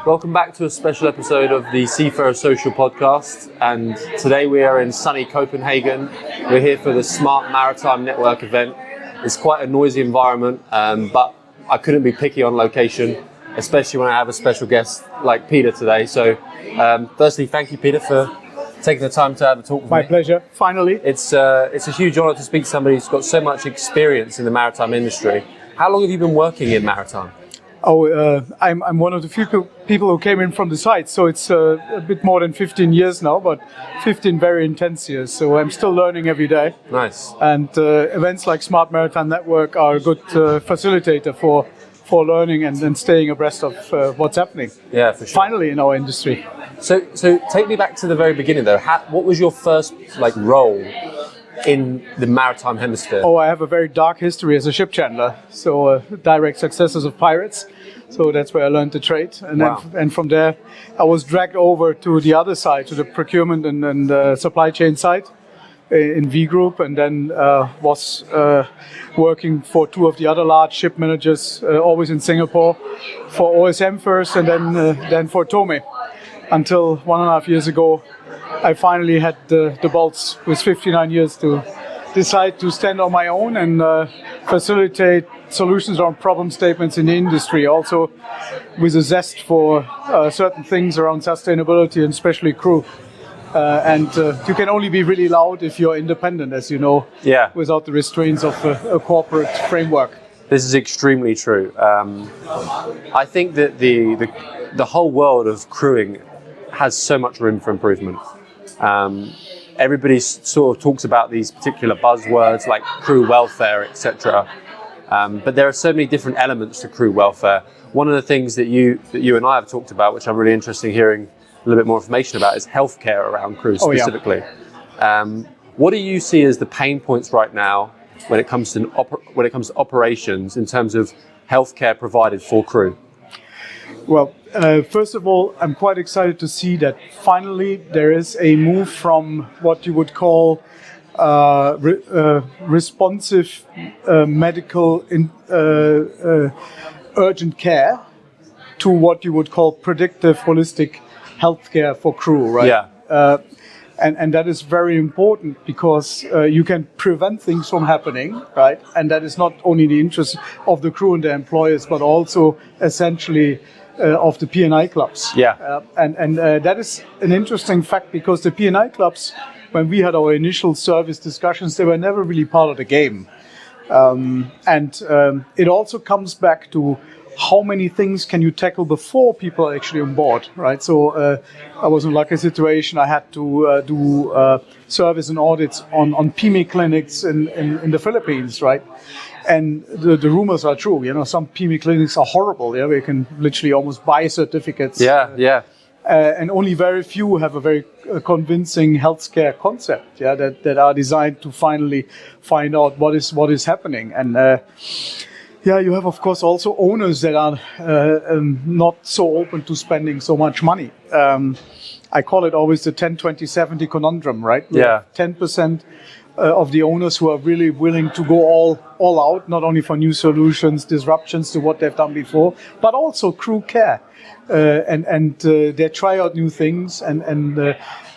Welcome back to a special episode of the Seafarer Social Podcast, and today we are in sunny Copenhagen. We're here for the Smart Maritime Network event. It's quite a noisy environment, but I couldn't be picky on location, especially when I have a special guest like Peter today. So firstly, thank you, Peter, for taking the time to have a talk with me. My pleasure, finally. It's a huge honour to speak to somebody who's got so much experience in the maritime industry. How long have you been working in maritime? I'm one of the few people who came in from the site, so it's a bit more than 15 years now, but 15 very intense years, so I'm still learning every day. Nice. And events like Smart Maritime Network are a good facilitator for learning and staying abreast of what's happening. Yeah, for sure. Finally in our industry. So take me back to the very beginning though. What was your first role in the maritime hemisphere? I have a very dark history as a ship chandler, so direct successors of pirates. So that's where I learned the trade, and Wow. then from there I was dragged over to the other side, to the procurement and supply chain side in V Group, and then was working for two of the other large ship managers, always in Singapore, for OSM first, and then for Tome, until 1.5 years ago. I finally had the balls with 59 years to decide to stand on my own and facilitate solutions around problem statements in the industry, also with a zest for certain things around sustainability and especially crew. You can only be really loud if you're independent, as you know, without the restraints of a corporate framework. This is extremely true. I think that the whole world of crewing has so much room for improvement. Everybody sort of talks about these particular buzzwords like crew welfare, etc. But there are so many different elements to crew welfare. One of the things that you and I have talked about, which I'm really interested in hearing a little bit more information about, is healthcare around crews specifically. What do you see as the pain points right now when it comes to operations in terms of healthcare provided for crew? Well, first of all, I'm quite excited to see that finally there is a move from what you would call responsive medical urgent care to what you would call predictive holistic healthcare for crew, right? Yeah. And that is very important because you can prevent things from happening, right? And that is not only the interest of the crew and the employers, but also essentially of the P&I clubs. Yeah. And that is an interesting fact because the P&I clubs, when we had our initial service discussions, they were never really part of the game. It also comes back to how many things can you tackle before people are actually on board, right? So I was in a lucky situation. I had to do service and audits on PME clinics in the Philippines, right? And the rumors are true. You know, some PME clinics are horrible. Yeah, we can literally almost buy certificates. Yeah. And only very few have a very convincing healthcare concept. Yeah, that are designed to finally find out what is happening. And you have of course also owners that are not so open to spending so much money. I call it always the 10-20-70 conundrum, right? Yeah. 10% of the owners who are really willing to go all out, not only for new solutions, disruptions to what they've done before, but also crew care. They try out new things, and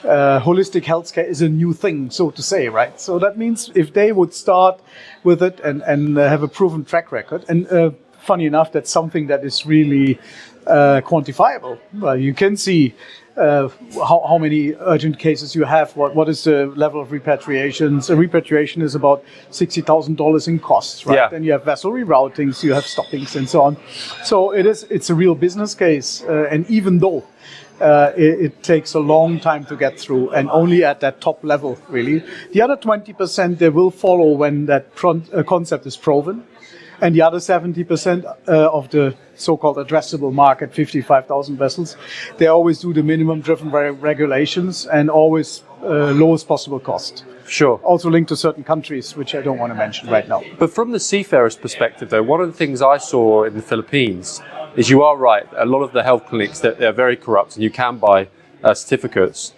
holistic healthcare is a new thing, so to say, right? So that means if they would start with it and have a proven track record, and funny enough, that's something that is really quantifiable. Well, you can see how many urgent cases you have, what is the level of repatriations. A repatriation is about $60,000 in costs, right? Yeah. Then you have vessel reroutings, you have stoppings and so on. So it's a real business case, and even though it takes a long time to get through, and only at that top level, really. The other 20% they will follow when that concept is proven. And the other 70% of the so-called addressable market, 55,000 vessels, they always do the minimum driven by regulations and always lowest possible cost. Sure. Also linked to certain countries, which I don't want to mention right now. But from the seafarer's perspective, though, one of the things I saw in the Philippines is, you are right, a lot of the health clinics, they're very corrupt, and you can buy certificates.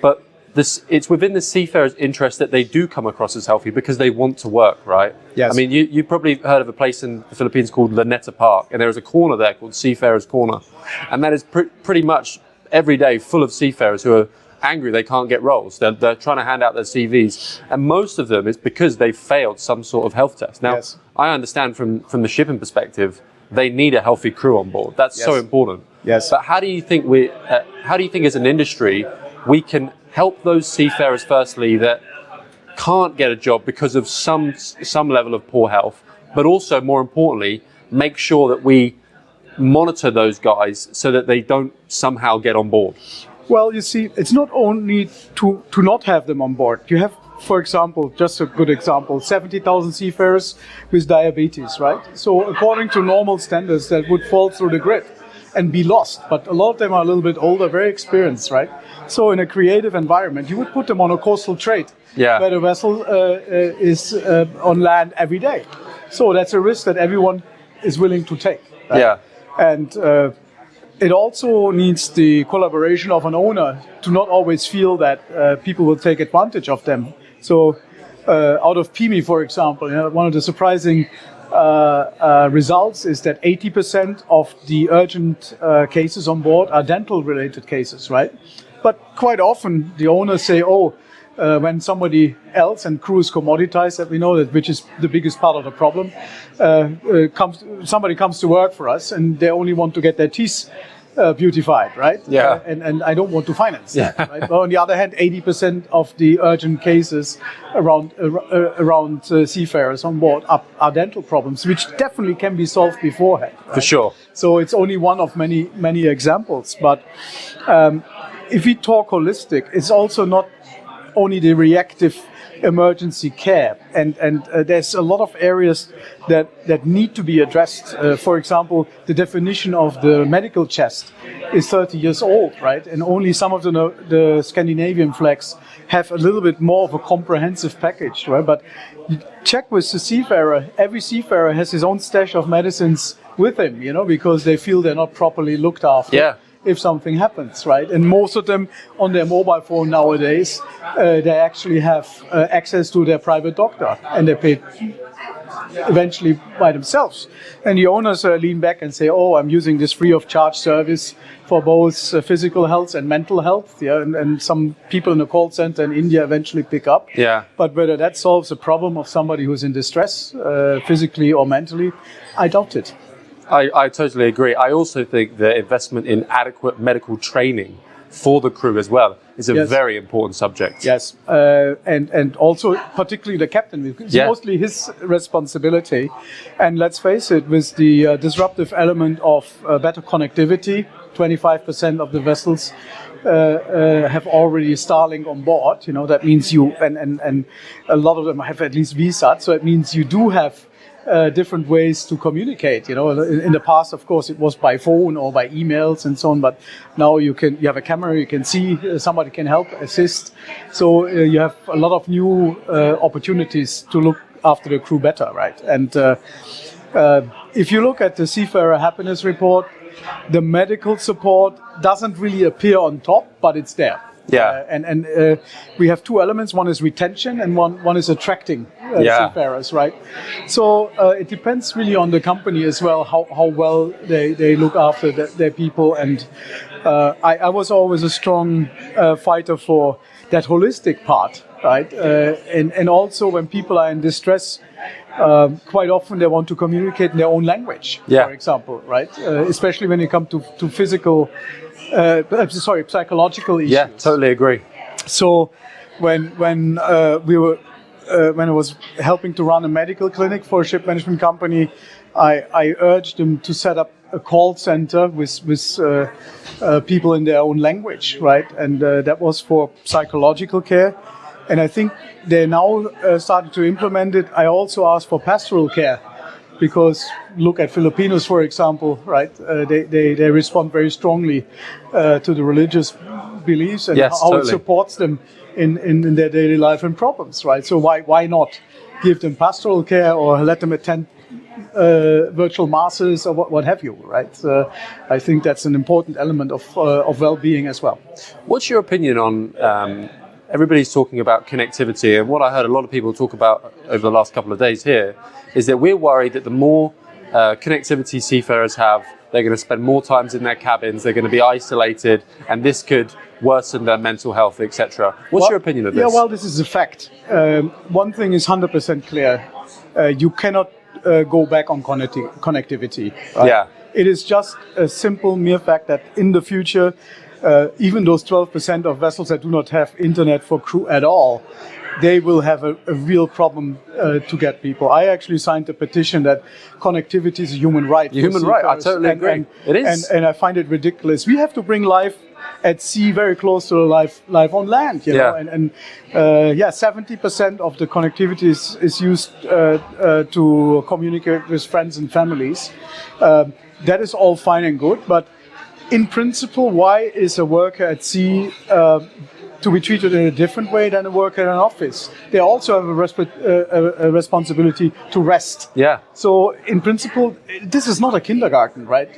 But it's within the seafarers' interest that they do come across as healthy because they want to work, right? Yes. I mean, you probably heard of a place in the Philippines called Luneta Park, and there is a corner there called Seafarers Corner, and that is pretty much every day full of seafarers who are angry they can't get roles. They're trying to hand out their CVs, and most of them is because they failed some sort of health test. Now, yes. I understand from the shipping perspective, they need a healthy crew on board. That's yes. so important. Yes. But how do you think as an industry we can help those seafarers, firstly, that can't get a job because of some level of poor health, but also, more importantly, make sure that we monitor those guys so that they don't somehow get on board? Well, you see, it's not only to not have them on board. You have, for example, just a good example, 70,000 seafarers with diabetes, right? So according to normal standards, that would fall through the grid and be lost. But a lot of them are a little bit older, very experienced, right? So in a creative environment, you would put them on a coastal trade where the vessel is on land every day. So that's a risk that everyone is willing to take. Right? Yeah. And it also needs the collaboration of an owner to not always feel that people will take advantage of them. So out of PIMI, for example, one of the surprising results is that 80% of the urgent cases on board are dental-related cases, right? But quite often the owners say, when somebody else, and crew is commoditized, that we know that, which is the biggest part of the problem, somebody comes to work for us and they only want to get their teeth beautified, right? Yeah. And I don't want to finance that, right? But on the other hand, 80% of the urgent cases around seafarers on board are dental problems, which definitely can be solved beforehand. Right? For sure. So it's only one of many examples. But if we talk holistic, it's also not only the reactive emergency care, and there's a lot of areas that need to be addressed. For example, the definition of the medical chest is 30 years old, right? And only some of the Scandinavian flags have a little bit more of a comprehensive package, right? But check with the seafarer. Every seafarer has his own stash of medicines with him, because they feel they're not properly looked after. Yeah. If something happens, right? And most of them on their mobile phone nowadays, they actually have access to their private doctor, and they pay eventually by themselves. And the owners lean back and say, I'm using this free of charge service for both physical health and mental health. Yeah, and some people in the call center in India eventually pick up. Yeah. But whether that solves a problem of somebody who's in distress, physically or mentally, I doubt it. I totally agree. I also think the investment in adequate medical training for the crew as well is a very important subject. Yes, and also particularly the captain, because it's mostly his responsibility. And let's face it, with the disruptive element of better connectivity, 25% of the vessels have already Starlink on board. That means and a lot of them have at least VSAT, so it means you do have different ways to communicate. In the past, of course, it was by phone or by emails and so on. But now you have a camera, you can see, somebody can help, assist. So you have a lot of new opportunities to look after the crew better, right? And if you look at the Seafarer Happiness Report, the medical support doesn't really appear on top, but it's there. Yeah. And we have two elements. One is retention and one is attracting seafarers, right? So it depends really on the company as well, how well they look after their people. And I was always a strong fighter for that holistic part, right? And also when people are in distress, quite often they want to communicate in their own language, for example, right? Especially when you come to physical psychological issues. Yeah, totally agree. So when I was helping to run a medical clinic for a ship management company, I urged them to set up a call center with people in their own language, right? And that was for psychological care. And I think they're now starting to implement it. I also asked for pastoral care, because look at Filipinos, for example, right? They respond very strongly to the religious beliefs and how it supports them in their daily life and problems, right? So why not give them pastoral care or let them attend virtual masses or what have you, right? I think that's an important element of well-being as well. What's your opinion on everybody's talking about connectivity, and what I heard a lot of people talk about over the last couple of days here is that we're worried that the more connectivity seafarers have, they're going to spend more times in their cabins, they're going to be isolated, and this could worsen their mental health, etc. What's your opinion of this? Yeah, well, this is a fact. One thing is 100% clear. You cannot go back on connectivity. Right? Yeah. It is just a simple mere fact that in the future, even those 12% of vessels that do not have internet for crew at all, they will have a real problem to get people. I actually signed a petition that connectivity is a human right. Human right, I totally agree. It is. And I find it ridiculous. We have to bring life at sea very close to life on land, you know. And 70% of the connectivity is used to communicate with friends and families. That is all fine and good, but in principle, why is a worker at sea to be treated in a different way than a worker in an office? They also have a responsibility to rest. Yeah. So in principle, this is not a kindergarten, right?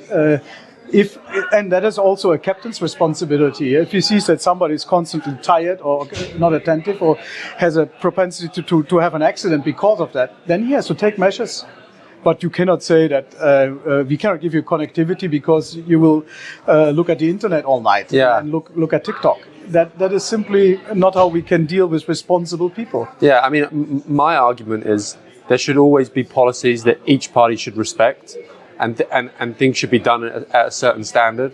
And that is also a captain's responsibility. If he sees that somebody is constantly tired or not attentive or has a propensity to have an accident because of that, then he has to take measures. But you cannot say that we cannot give you connectivity because you will look at the internet all night and look at TikTok. That is simply not how we can deal with responsible people. Yeah, I mean, my argument is there should always be policies that each party should respect, and things should be done at a certain standard.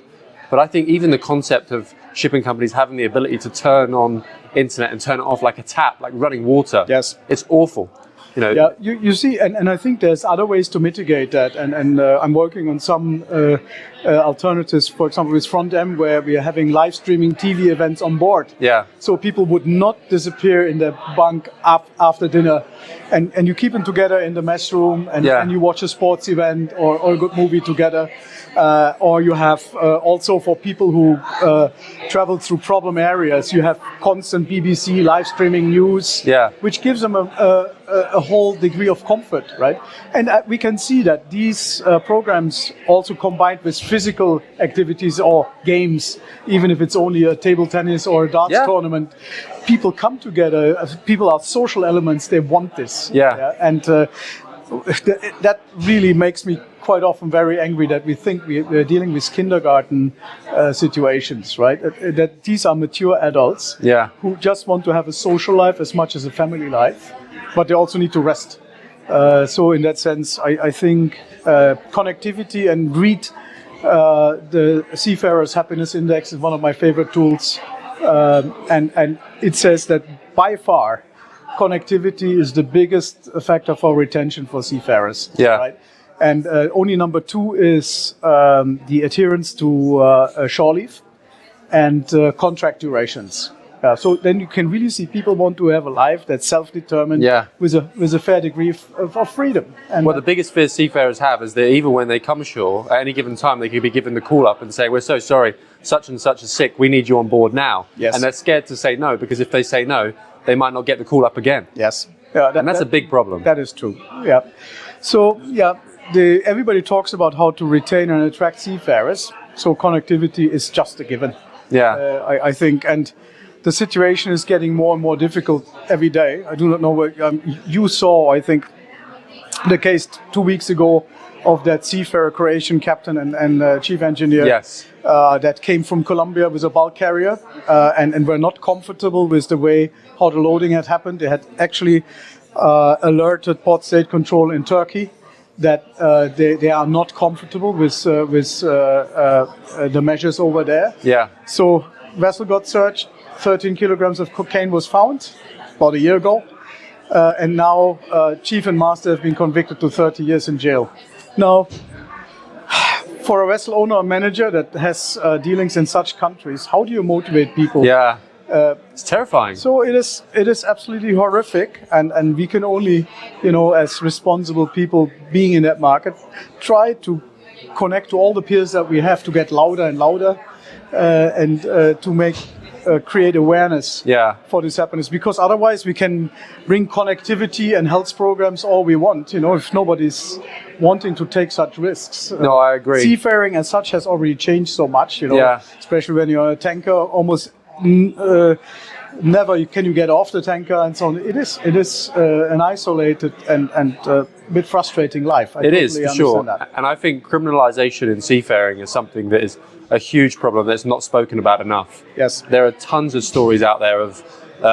But I think even the concept of shipping companies having the ability to turn on internet and turn it off like a tap, like running water, it's awful. You know. Yeah, you see, and I think there's other ways to mitigate that, and I'm working on some alternatives, for example, with Front M, where we are having live streaming TV events on board. Yeah. So people would not disappear in the bunk after dinner, and you keep them together in the mess room, and you watch a sports event or a good movie together. Or you have also for people who travel through problem areas, you have constant BBC live streaming news, which gives them a whole degree of comfort, right? And we can see that these programs also combined with physical activities or games, even if it's only a table tennis or a darts tournament, people come together. People are social elements. They want this. And that really makes me quite often very angry that we think we're dealing with kindergarten situations, right? That these are mature adults who just want to have a social life as much as a family life, but they also need to rest. So in that sense, I think connectivity and read the Seafarers Happiness Index is one of my favorite tools. And it says that by far, connectivity is the biggest factor for retention for seafarers. Right? And only number 2 is the adherence to shore leave and contract durations. So then you can really see people want to have a life that's self-determined with a fair degree of freedom. And the biggest fear seafarers have is that even when they come ashore, at any given time, they could be given the call up and say, "We're so sorry, such and such is sick, we need you on board now." And they're scared to say no, because if they say no, they might not get the call up again. And that's a big problem. That is true. So everybody talks about how to retain and attract seafarers. So connectivity is just a given. I think, and the situation is getting more and more difficult every day. I do not know what you saw. I think the case 2 weeks ago of that Seafarer Croatian captain and chief engineer that came from Colombia with a bulk carrier and were not comfortable with the way how the loading had happened. They had actually alerted Port State Control in Turkey that they are not comfortable with the measures over there. So vessel got searched. 13 kilograms of cocaine was found about a year ago. And now chief and master have been convicted to 30 years in jail. Now, for a vessel owner or manager that has dealings in such countries, how do you motivate people? It's terrifying. So it is absolutely horrific, and we can only, as responsible people being in that market, try to connect to all the peers that we have to get louder and louder, and to create awareness for this happiness. Because otherwise we can bring connectivity and health programs all we want, if nobody's wanting to take such risks. No, I agree. Seafaring as such has already changed so much, especially when you're on a tanker, almost never can you get off the tanker and so on. It is an isolated and a bit frustrating life. It is, for sure. That. And I think criminalization in seafaring is something that is a huge problem that's not spoken about enough. Yes. There are tons of stories out there of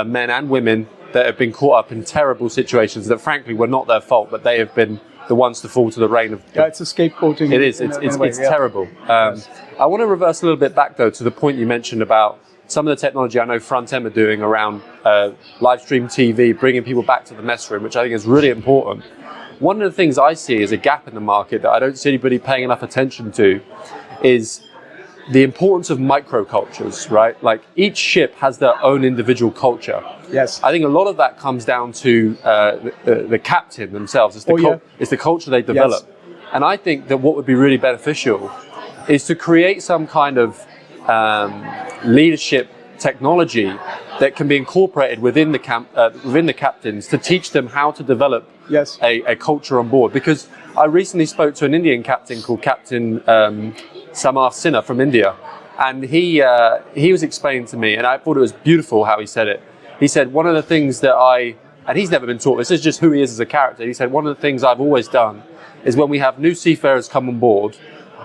men and women that have been caught up in terrible situations that frankly were not their fault, but they have been the ones to fall to the rain of... Yeah, it's a scapegoating. It is. It's terrible. Yes. I want to reverse a little bit back, though, to the point you mentioned about some of the technology I know Front End are doing around live stream TV, bringing people back to the mess room, which I think is really important. One of the things I see as a gap in the market that I don't see anybody paying enough attention to is the importance of microcultures, right? Like each ship has their own individual culture. Yes. I think a lot of that comes down to the captain themselves. It's the culture they develop. Yes. And I think that what would be really beneficial is to create some kind of leadership technology that can be incorporated within the captains to teach them how to develop yes. a culture on board. Because I recently spoke to an Indian captain called Captain Samar Sinha from India, and he was explaining to me, and I thought it was beautiful how he said it. He said, one of the things that and he's never been taught, this is just who he is as a character. He said, one of the things I've always done is when we have new seafarers come on board,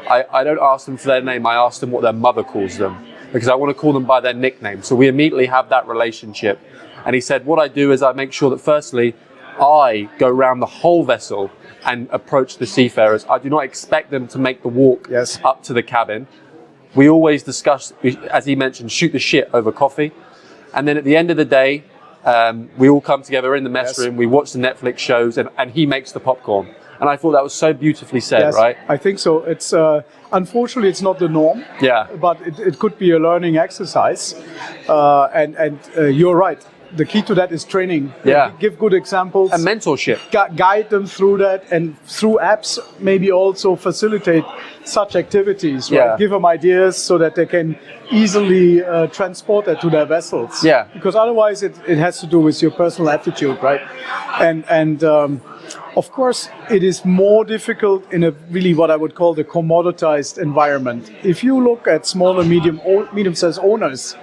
I don't ask them for their name, I ask them what their mother calls them, because I want to call them by their nickname. So we immediately have that relationship. And he said, what I do is I make sure that firstly, I go around the whole vessel and approach the seafarers. I do not expect them to make the walk yes. up to the cabin. We always discuss, as he mentioned, shoot the shit over coffee. And then at the end of the day, we all come together in the mess yes. room, we watch the Netflix shows, and he makes the popcorn. And I thought that was so beautifully said, yes, right? I think so. It's unfortunately it's not the norm. Yeah. But it could be a learning exercise. And you're right. The key to that is training. Yeah. Give good examples. And mentorship. Guide them through that, and through apps maybe also facilitate such activities. Right? Yeah. Give them ideas so that they can easily transport that to their vessels. Yeah. Because otherwise it has to do with your personal attitude, right? And of course, it is more difficult in a really what I would call the commoditized environment. If you look at small and medium-sized owners,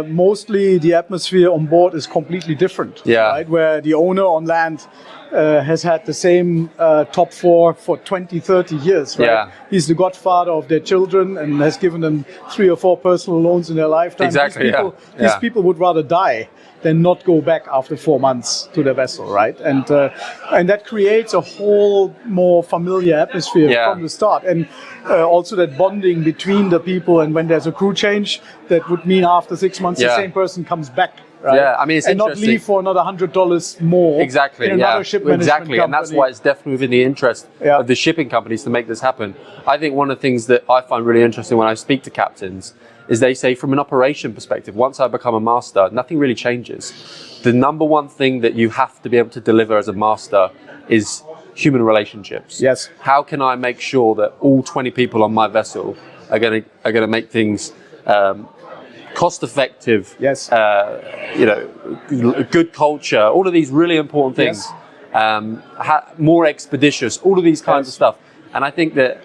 mostly the atmosphere on board is completely different. Yeah. Right? Where the owner on land has had the same top four for 20, 30 years. Right? Yeah. He's the godfather of their children and has given them 3 or 4 personal loans in their lifetime. Exactly. These people would rather die than not go back after 4 months to the vessel, right? And that creates a whole more familiar atmosphere from the start. And also that bonding between the people, and when there's a crew change, that would mean after 6 months the same person comes back. Right? Yeah, I mean, it's interesting. And not leave for another $100 more. Exactly, in another ship management exactly, company. and that's why it's definitely within the interest of the shipping companies to make this happen. I think one of the things that I find really interesting when I speak to captains is they say, from an operation perspective, once I become a master, nothing really changes. The number one thing that you have to be able to deliver as a master is human relationships. Yes. How can I make sure that all 20 people on my vessel are going to make things cost-effective, good culture, all of these really important things, more expeditious, all of these kinds of stuff. And I think that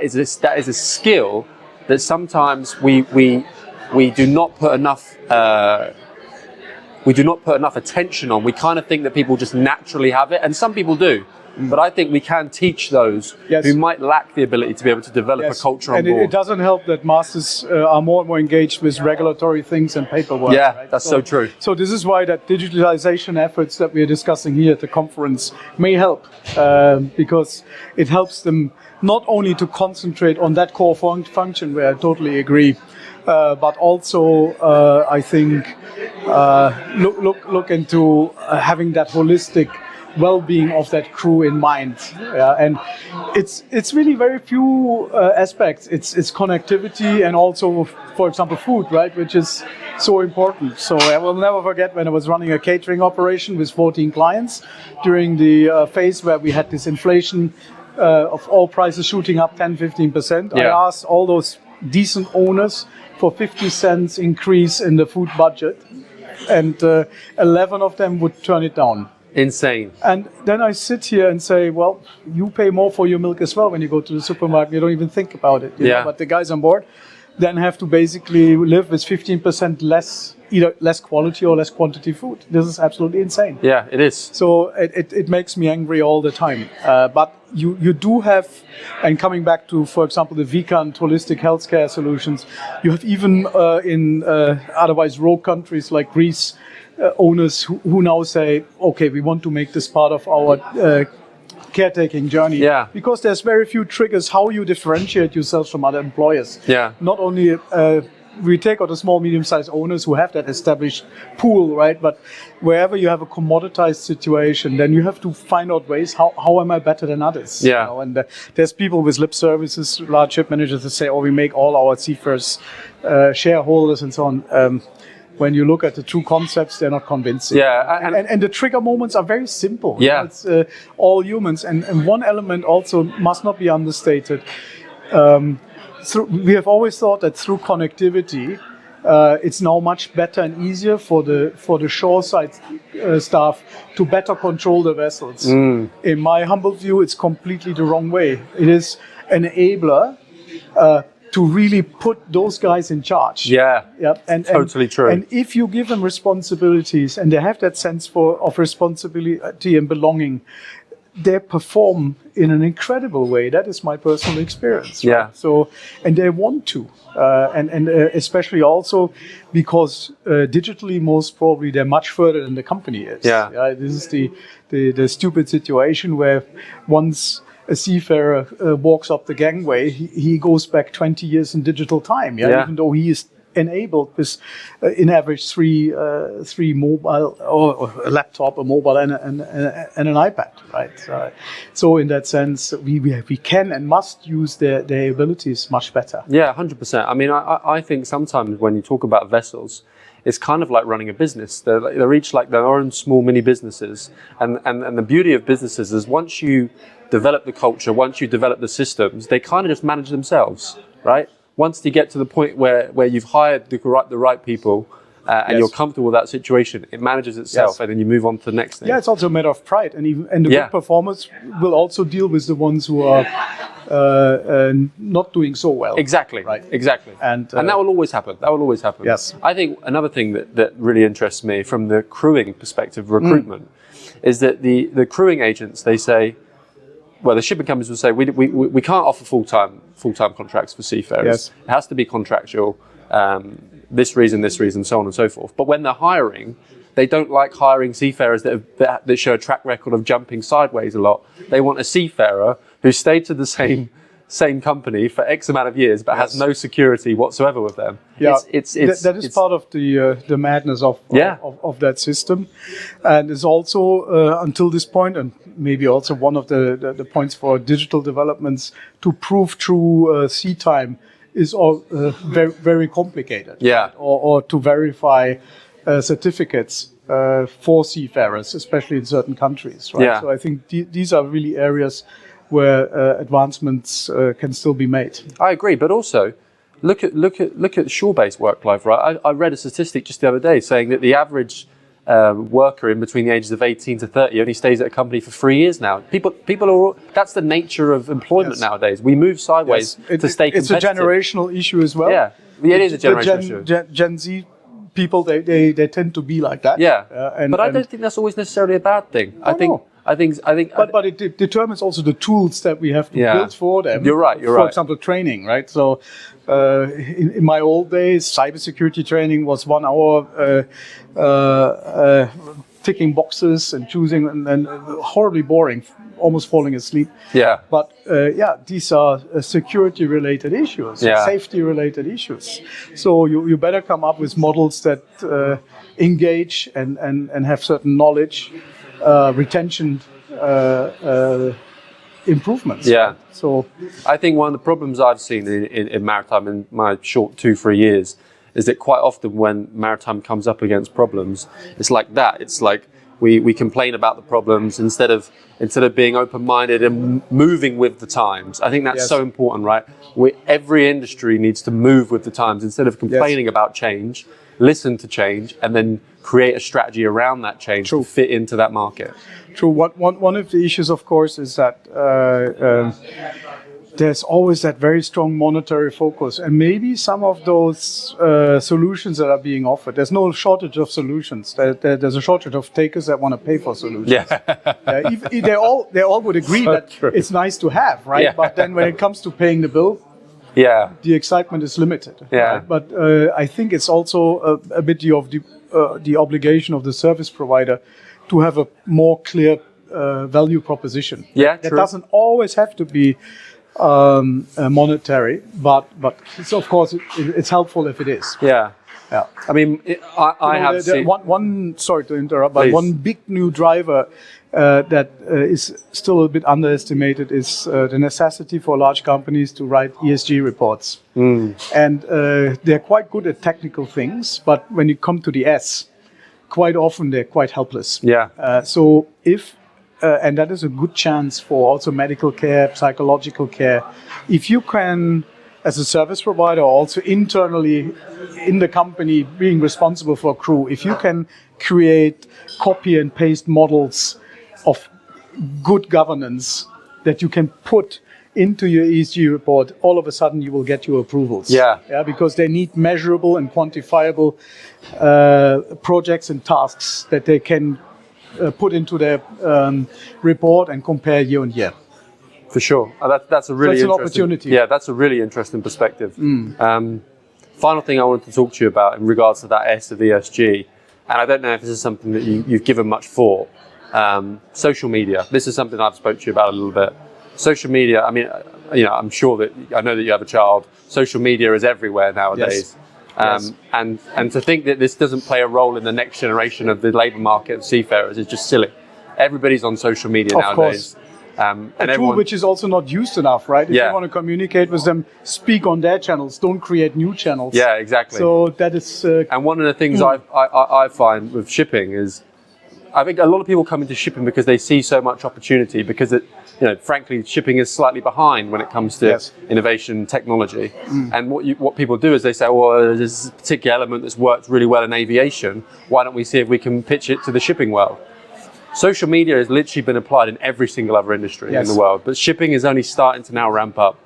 is a skill that sometimes we do not put enough attention on. We kind of think that people just naturally have it, and some people do. But I think we can teach those who might lack the ability to be able to develop a culture on board. And it doesn't help that masters are more and more engaged with regulatory things and paperwork. Yeah, right? that's so true. So this is why that digitalization efforts that we are discussing here at the conference may help, because it helps them not only to concentrate on that core function, where I totally agree, but also I think look into having that holistic well-being of that crew in mind, and it's really very few aspects. It's connectivity and also, for example, food, right, which is so important. So I will never forget when I was running a catering operation with 14 clients during the phase where we had this inflation of all prices shooting up 10-15%. I asked all those decent owners for 50 cents increase in the food budget, and 11 of them would turn it down. Insane. And then I sit here and say, well, you pay more for your milk as well when you go to the supermarket. You don't even think about it. You know? But the guys on board, then have to basically live with 15% less, either less quality or less quantity food. This is absolutely insane. Yeah, it is. So it makes me angry all the time. But you do have, and coming back to, for example, the Vicant holistic healthcare solutions, you have even in otherwise rogue countries like Greece, owners who now say, okay, we want to make this part of our caretaking journey. Yeah. Because there's very few triggers how you differentiate yourself from other employers. Yeah. Not only we take out the small, medium-sized owners who have that established pool, right? But wherever you have a commoditized situation, then you have to find out ways, how am I better than others? Yeah. You know? And there's people with lip services, large ship managers that say, oh, we make all our seafarers shareholders and so on. When you look at the true concepts, they're not convincing. Yeah, and the trigger moments are very simple. Yeah. You know, it's all humans. And one element also must not be understated. We have always thought that through connectivity, it's now much better and easier for the shoreside staff to better control the vessels. In my humble view, it's completely the wrong way. It is an enabler to really put those guys in charge. Yeah, and totally true. And if you give them responsibilities and they have that sense of responsibility and belonging, they perform in an incredible way. That is my personal experience. Right? Yeah. So, and they want to, and especially also because digitally, most probably they're much further than the company is. Yeah. This is the stupid situation where once a seafarer walks up the gangway, he goes back 20 years in digital time. Even though he is enabled with, in average, three mobile or a laptop, a mobile, and an iPad. Right. So in that sense, we can and must use their abilities much better. Yeah, 100%. I mean, I think sometimes when you talk about vessels, it's kind of like running a business. They're each like their own small mini businesses, and the beauty of businesses is once you develop the culture, once you develop the systems, they kind of just manage themselves, right? Once you get to the point where you've hired the right people and you're comfortable with that situation, it manages itself, and then you move on to the next thing. Yeah, it's also a matter of pride, and the good performers will also deal with the ones who are not doing so well. Exactly. Right. Exactly. And that will always happen. That will always happen. Yes. I think another thing that really interests me from the crewing perspective, recruitment, is that the crewing agents, they say, well, the shipping companies will say we can't offer full-time contracts for seafarers. Yes. It has to be contractual. This reason, so on and so forth. But when they're hiring, they don't like hiring seafarers that show a track record of jumping sideways a lot. They want a seafarer who stayed to the same company for X amount of years, but has no security whatsoever with them. Yeah, that is part of the madness of that system, and is also until this point, and maybe also one of the points for digital developments to prove true sea time is all very, very complicated. Yeah, or to verify certificates for seafarers, especially in certain countries. Right. Yeah. So I think these are really areas where advancements can still be made. I agree, but also look at shore-based work life. Right, I read a statistic just the other day saying that the average worker in between the ages of 18 to 30 only stays at a company for 3 years now. People are. That's the nature of employment nowadays. We move sideways to stay competitive. It's a generational issue as well. Yeah, it is a generational issue. Gen Z people, they tend to be like that. Yeah, but I don't think that's always necessarily a bad thing. I think. But it determines also the tools that we have to build for them. You're right. For example, training, right? So, in my old days, cybersecurity training was 1 hour ticking boxes and choosing, and horribly boring, almost falling asleep. Yeah. But these are security-related issues, safety-related issues. So you better come up with models that engage and have certain knowledge. Retention improvements. Yeah. So I think one of the problems I've seen in maritime in my short 2-3 years is that quite often when maritime comes up against problems, it's like that. It's like we complain about the problems instead of being open-minded and moving with the times. I think that's so important, right? Every industry needs to move with the times instead of complaining about change. Listen to change and then create a strategy around that change to fit into that market. True. One of the issues, of course, is that there's always that very strong monetary focus, and maybe some of those solutions that are being offered. There's no shortage of solutions. There's a shortage of takers that want to pay for solutions. They all would agree that it's nice to have, right? Yeah. But then when it comes to paying the bill, the excitement is limited. Yeah. Right? But I think it's also a bit of the obligation of the service provider to have a more clear value proposition. Yeah, that true. doesn't always have to be monetary, but it's, of course it's helpful if it is. Yeah. Yeah. I mean, I have seen... One, sorry to interrupt, but Please. one big new driver that is still a bit underestimated is the necessity for large companies to write ESG reports. And they're quite good at technical things, but when you come to the S, quite often they're quite helpless. Yeah. So if and that is a good chance for also medical care, psychological care. If you can, as a service provider, also internally in the company being responsible for crew, if you can create copy and paste models of good governance that you can put into your ESG report, all of a sudden you will get your approvals. Yeah. Because they need measurable and quantifiable projects and tasks that they can put into their report and compare year on year. For sure. That's a really That's an interesting opportunity. Yeah, that's a really interesting perspective. Final thing I wanted to talk to you about in regards to that S of ESG, and I don't know if this is something that you've given much thought. Social media. This is something I've spoke to you about a little bit. Social media. I mean, I'm sure that I know that you have a child. Social media is everywhere nowadays. Yes. And to think that this doesn't play a role in the next generation of the labour market of seafarers is just silly. Everybody's on social media nowadays. And a tool which is also not used enough, right? If you want to communicate with them, speak on their channels, don't create new channels. Yeah, exactly. So that is... and one of the things I find with shipping is, I think a lot of people come into shipping because they see so much opportunity, because frankly, shipping is slightly behind when it comes to innovation technology. And what people do is they say, well, there's this particular element that's worked really well in aviation. Why don't we see if we can pitch it to the shipping world? Social media has literally been applied in every single other industry in the world, but shipping is only starting to now ramp up.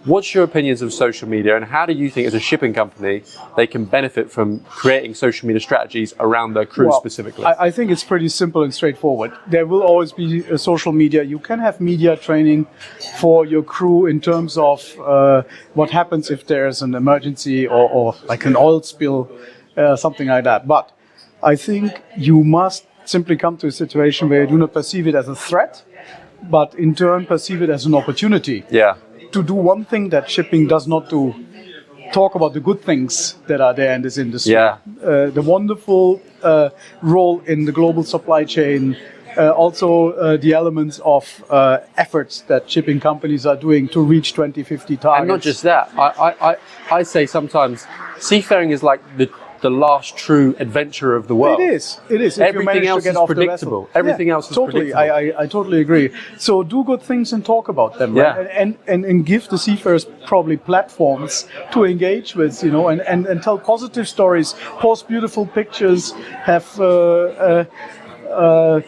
What's your opinions of social media, and how do you think as a shipping company they can benefit from creating social media strategies around their crew specifically? I think it's pretty simple and straightforward. There will always be social media. You can have media training for your crew in terms of what happens if there's an emergency or like an oil spill, something like that. But I think you must simply come to a situation where you do not perceive it as a threat, but in turn perceive it as an opportunity. Yeah. To do one thing that shipping does not do, talk about the good things that are there in this industry. Yeah. The wonderful role in the global supply chain, also the elements of efforts that shipping companies are doing to reach 2050 targets. And not just that, I say sometimes seafaring is like the last true adventure of the world. It is. Everything else is predictable. Everything else is totally. predictable. I totally agree. So do good things and talk about them, right? And give the seafarers probably platforms to engage with, and tell positive stories, post beautiful pictures, have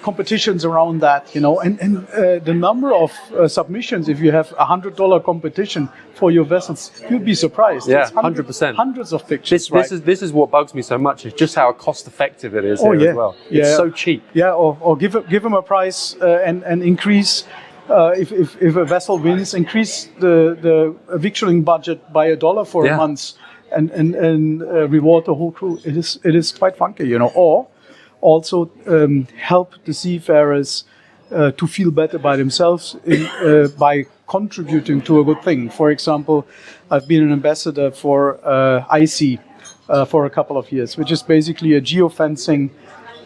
competitions around that, and the number of submissions, if you have $100 competition for your vessels, you'd be surprised. Yeah, 100%. Hundreds of pictures. This is what bugs me so much, is just how cost effective it is as well. It's so cheap. Yeah, or give them a price and increase. If a vessel wins, increase the victualling budget by $1 for a month, and reward the whole crew. It is quite funky, Or also help the seafarers to feel better by themselves by contributing to a good thing. For example, I've been an ambassador for IC for a couple of years, which is basically a geofencing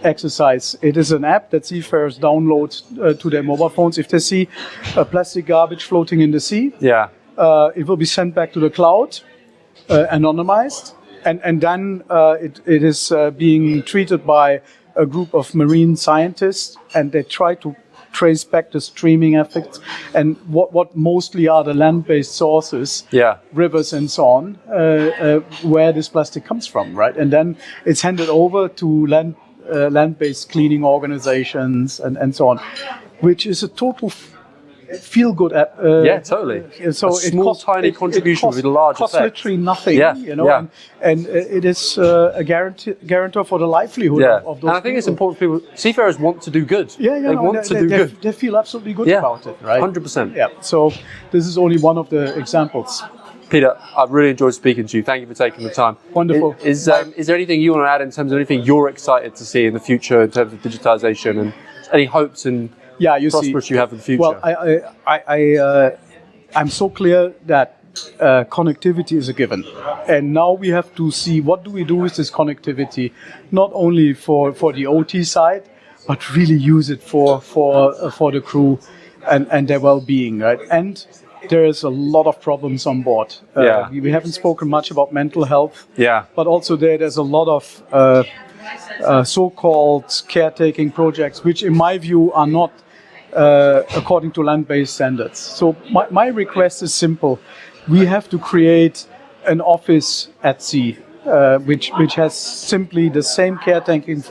exercise. It is an app that seafarers download to their mobile phones. If they see plastic garbage floating in the sea, it will be sent back to the cloud, anonymized, and then it is being treated by a group of marine scientists, and they try to trace back the streaming effects and what mostly are the land-based sources, rivers and so on, where this plastic comes from, right? And then it's handed over to land-based cleaning organizations and so on, which is a total feel good. Totally. So a small, tiny contribution with a large costs effect. literally nothing. Yeah, you know, yeah. and it is a guarantor for the livelihood of those. And I think it's important for people. Seafarers want to do good. They want to do good. They feel absolutely good about it, right? 100%. Yeah. So this is only one of the examples. Peter, I've really enjoyed speaking to you. Thank you for taking the time. Wonderful. Is there anything you want to add in terms of anything you're excited to see in the future in terms of digitization and any hopes and prospects you have for the future? Well, I'm so clear that connectivity is a given, and now we have to see what do we do with this connectivity, not only for the OT side, but really use it for the crew and their well-being, right? And there is a lot of problems on board. We haven't spoken much about mental health. But also there's a lot of so-called caretaking projects, which in my view are not according to land-based standards. So my request is simple. We have to create an office at sea, which has simply the same caretaking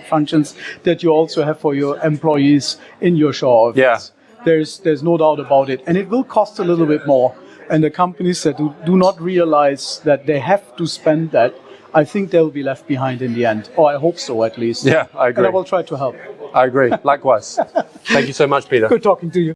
functions that you also have for your employees in your shore office. There's no doubt about it. And it will cost a little bit more. And the companies that do not realize that they have to spend that, I think they'll be left behind in the end. Or I hope so, at least. Yeah, I agree. And I will try to help. I agree. Likewise. Thank you so much, Peter. Good talking to you.